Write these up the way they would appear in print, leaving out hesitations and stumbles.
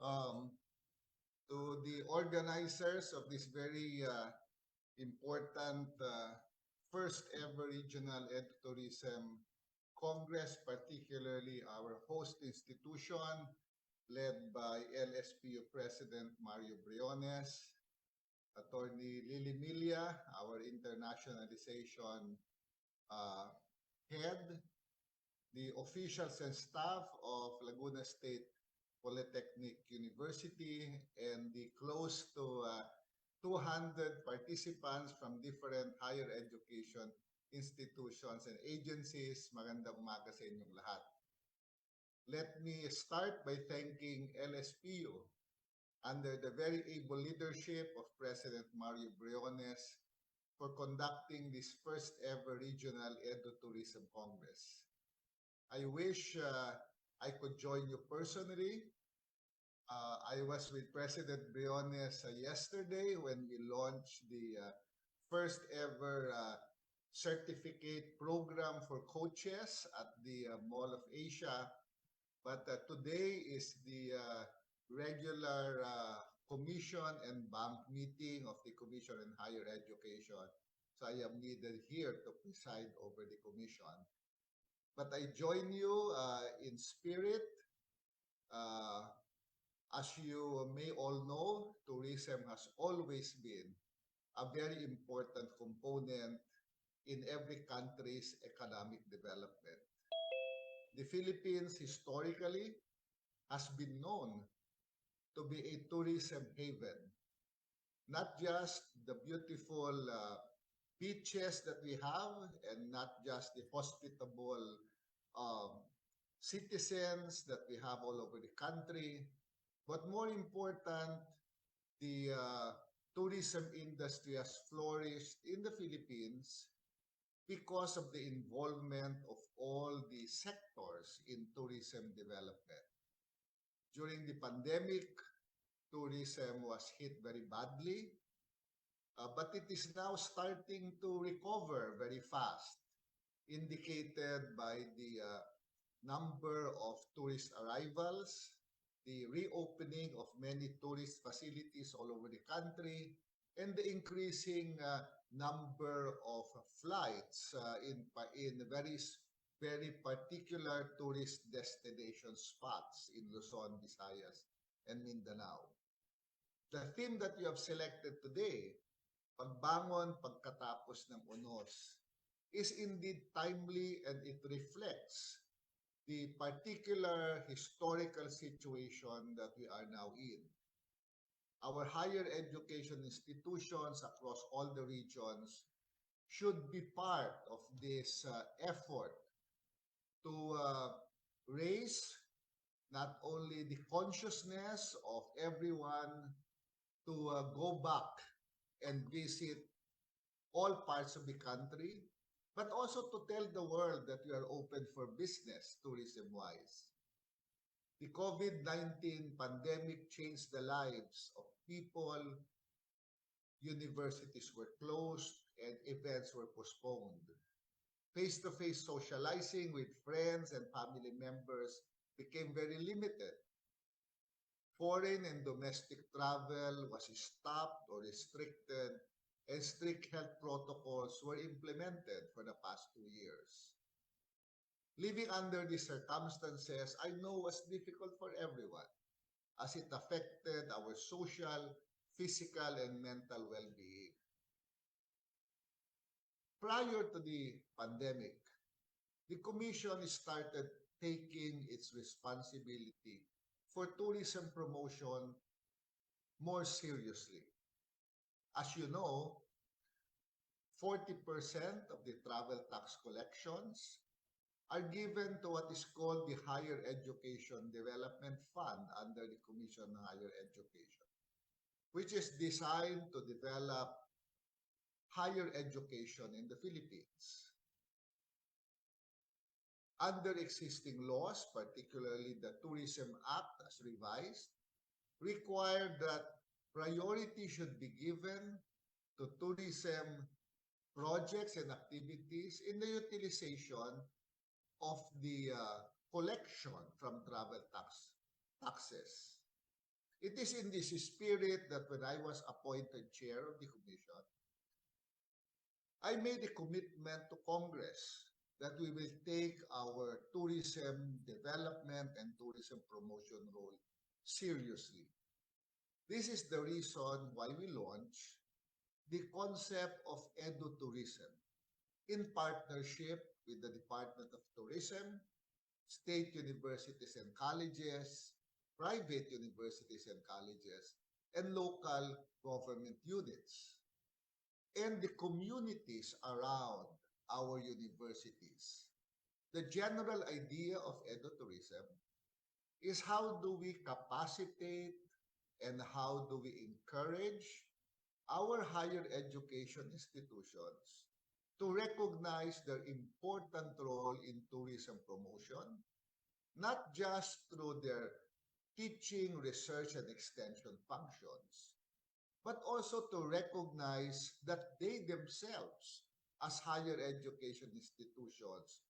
um, to the organizers of this very important first ever regional Edutourism Congress, particularly our host institution led by LSPU President Mario Briones, Attorney Lily Milia, our internationalization uh, head, the officials and staff of Laguna State Polytechnic University, and the close to 200 participants from different higher education institutions and agencies. Magandang umaga sa inyong lahat. Let me start by thanking LSPU under the very able leadership of President Mario Briones for conducting this first ever regional Edutourism Congress. I wish I could join you personally. I was with President Briones yesterday when we launched the first ever certificate program for coaches at the Mall of Asia. But today is the regular commission and bank meeting of the Commission on Higher Education. So I am needed here to preside over the commission. But I join you in spirit. As you may all know, tourism has always been a very important component in every country's economic development. The Philippines historically has been known to be a tourism haven, not just the beautiful beaches that we have and not just the hospitable um, citizens that we have all over the country, but more important, the tourism industry has flourished in the Philippines because of the involvement of all the sectors in tourism development. During the pandemic, tourism was hit very badly, but it is now starting to recover very fast, indicated by the number of tourist arrivals, the reopening of many tourist facilities all over the country, and the increasing number of flights in very particular tourist destination spots in Luzon, Visayas, and Mindanao. The theme that you have selected today, Pagbangon Pagkatapos ng Unos, is indeed timely and it reflects the particular historical situation that we are now in. Our higher education institutions across all the regions should be part of this effort to raise not only the consciousness of everyone to go back and visit all parts of the country, but also to tell the world that we are open for business tourism-wise. The COVID-19 pandemic changed the lives of people, universities were closed, and events were postponed. Face-to-face socializing with friends and family members became very limited. Foreign and domestic travel was stopped or restricted, and strict health protocols were implemented for the past 2 years. Living under these circumstances, I know was difficult for everyone as it affected our social, physical, and mental well-being. Prior to the pandemic, the Commission started taking its responsibility for tourism promotion more seriously. As you know, 40% of the travel tax collections are given to what is called the Higher Education Development Fund under the Commission on Higher Education, which is designed to develop higher education in the Philippines. Under existing laws, particularly the Tourism Act as revised, required that priority should be given to tourism projects and activities in the utilization of the collection from taxes. It is in this spirit that when I was appointed chair of the commission, I made a commitment to Congress that we will take our tourism development and tourism promotion role seriously. This is the reason why we launched the concept of Edutourism in partnership with the Department of Tourism, state universities and colleges, private universities and colleges, and local government units, and the communities around our universities. The general idea of edutourism is how do we capacitate and how do we encourage our higher education institutions to recognize their important role in tourism promotion, not just through their teaching, research, and extension functions, but also to recognize that they themselves, as higher education institutions,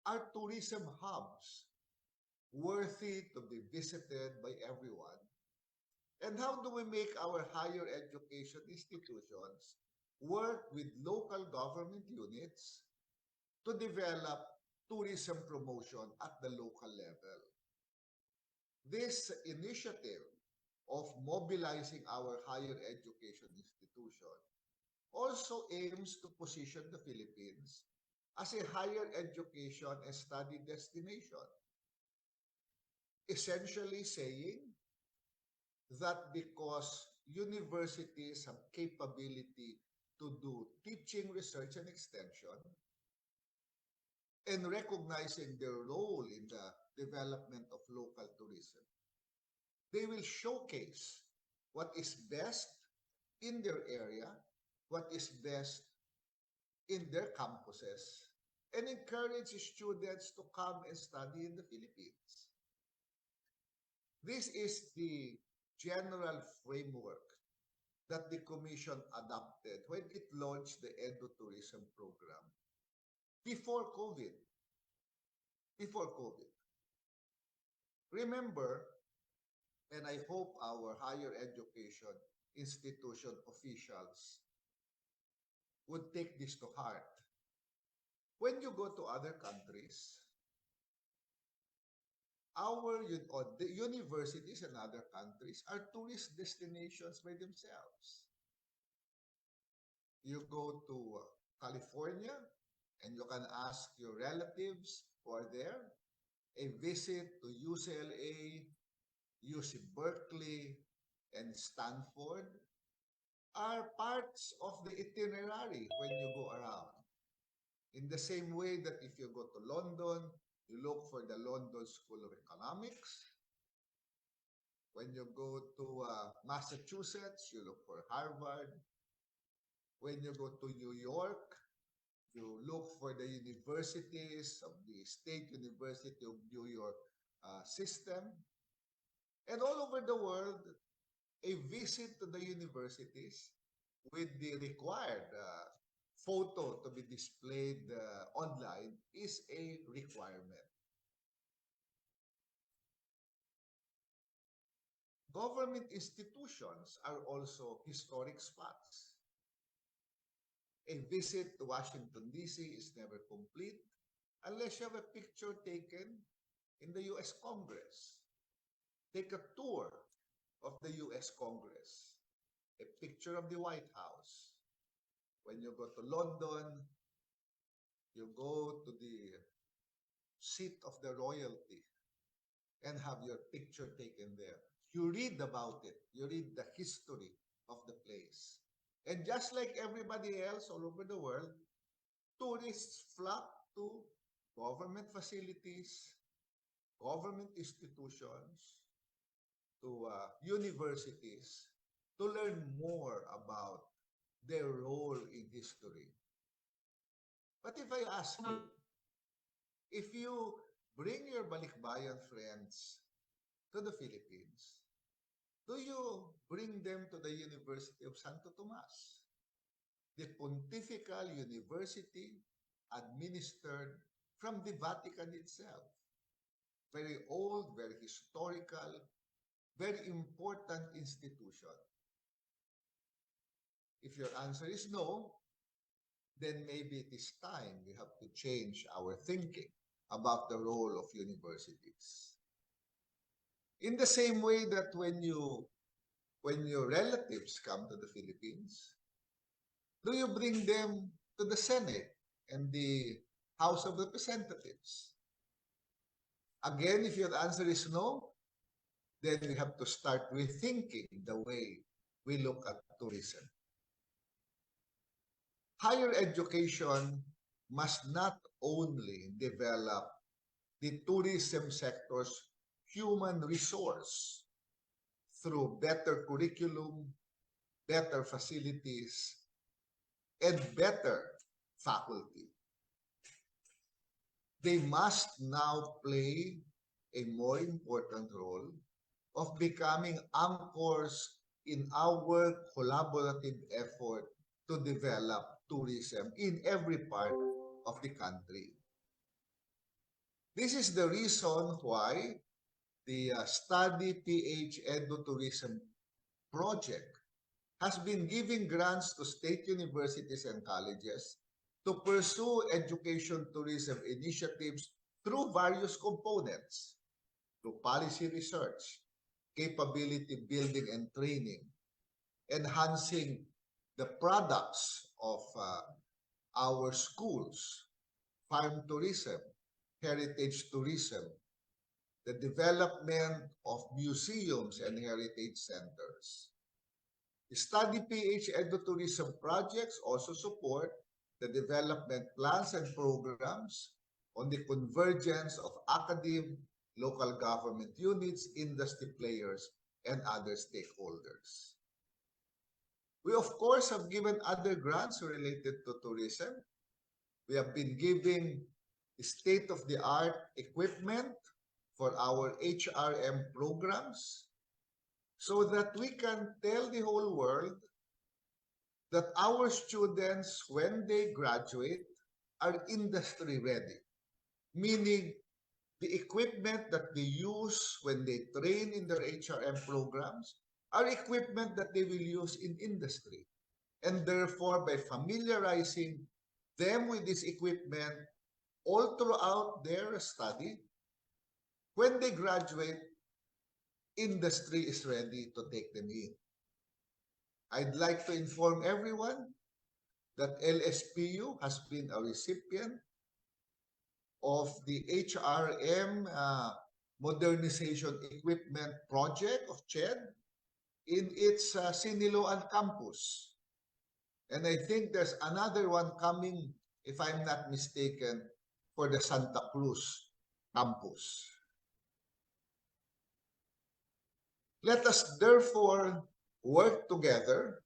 are tourism hubs worthy to be visited by everyone. And how do we make our higher education institutions work with local government units to develop tourism promotion at the local level? This initiative of mobilizing our higher education institution also aims to position the Philippines as a higher education and study destination, essentially saying that because universities have capability to do teaching, research, and extension, and recognizing their role in the development of local tourism, they will showcase what is best in their area, what is best in their campuses, and encourage students to come and study in the Philippines. This is the general framework that the Commission adopted when it launched the Edutourism program before COVID. Before COVID. Remember, and I hope our higher education institution officials would take this to heart. When you go to other countries, the universities in other countries are tourist destinations by themselves. You go to California and you can ask your relatives who are there, a visit to UCLA, UC Berkeley, and Stanford are parts of the itinerary when you go around. In the same way that if you go to London, you look for the London School of Economics. When you go to Massachusetts, you look for Harvard. When you go to New York, you look for the universities of the State University of New York system. And all over the world, a visit to the universities with the required photo to be displayed online is a requirement. Government institutions are also historic spots. A visit to Washington, D.C. is never complete unless you have a picture taken in the U.S. Congress. Take a tour of the U.S. Congress, a picture of the White House. When you go to London, you go to the seat of the royalty and have your picture taken there. You read about it. You read the history of the place. And just like everybody else all over the world, tourists flock to government facilities, government institutions, to universities to learn more about their role in history. But if I ask you, if you bring your balikbayan friends to the Philippines, do you bring them to the University of Santo Tomas, the Pontifical University administered from the Vatican itself? Very old, very historical, very important institution? If your answer is no, then maybe it is time we have to change our thinking about the role of universities. In the same way that when your relatives come to the Philippines, do you bring them to the Senate and the House of Representatives? Again, if your answer is no, then we have to start rethinking the way we look at tourism. Higher education must not only develop the tourism sector's human resource through better curriculum, better facilities, and better faculty. They must now play a more important role of becoming anchors in our collaborative effort to develop tourism in every part of the country. This is the reason why the Study PH Edutourism project has been giving grants to state universities and colleges to pursue education tourism initiatives through various components, through policy research, capability building and training, enhancing the products of our schools, farm tourism, heritage tourism, the development of museums and heritage centers. The Study PH Edutourism projects also support the development plans and programs on the convergence of academe, local government units, industry players, and other stakeholders. We, of course, have given other grants related to tourism. We have been giving state-of-the-art equipment for our HRM programs so that we can tell the whole world that our students, when they graduate, are industry ready, meaning the equipment that they use when they train in their HRM programs are equipment that they will use in industry. And therefore, by familiarizing them with this equipment all throughout their study, when they graduate, industry is ready to take them in. I'd like to inform everyone that LSPU has been a recipient of the HRM Modernization Equipment Project of CHED in its Siniloan campus. And I think there's another one coming, if I'm not mistaken, for the Santa Cruz campus. Let us therefore work together,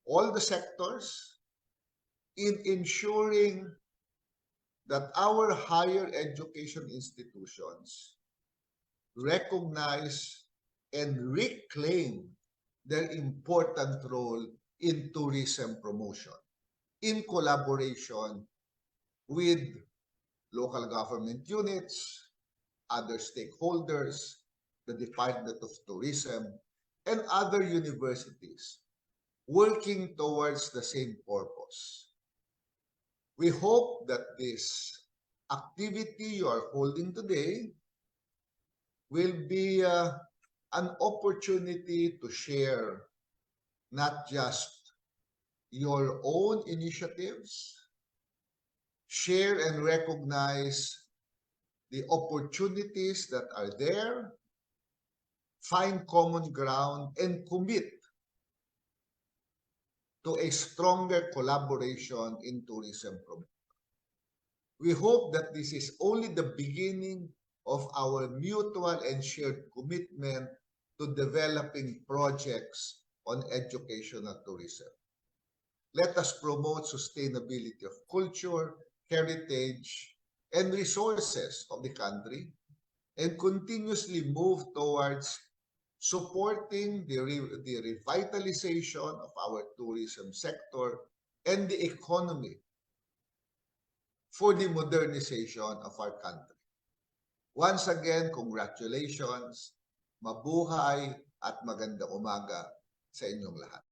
all the sectors, in ensuring that our higher education institutions recognize and reclaim their important role in tourism promotion, in collaboration with local government units, other stakeholders, the Department of Tourism, and other universities working towards the same purpose. We hope that this activity you are holding today will be an opportunity to share not just your own initiatives, share and recognize the opportunities that are there, find common ground, and commit to a stronger collaboration in tourism promotion. We hope that this is only the beginning of our mutual and shared commitment to developing projects on educational tourism. Let us promote sustainability of culture, heritage, and resources of the country, and continuously move towards supporting the revitalization of our tourism sector and the economy for the modernization of our country. Once again, congratulations mabuhay at magandang umaga sa inyong lahat.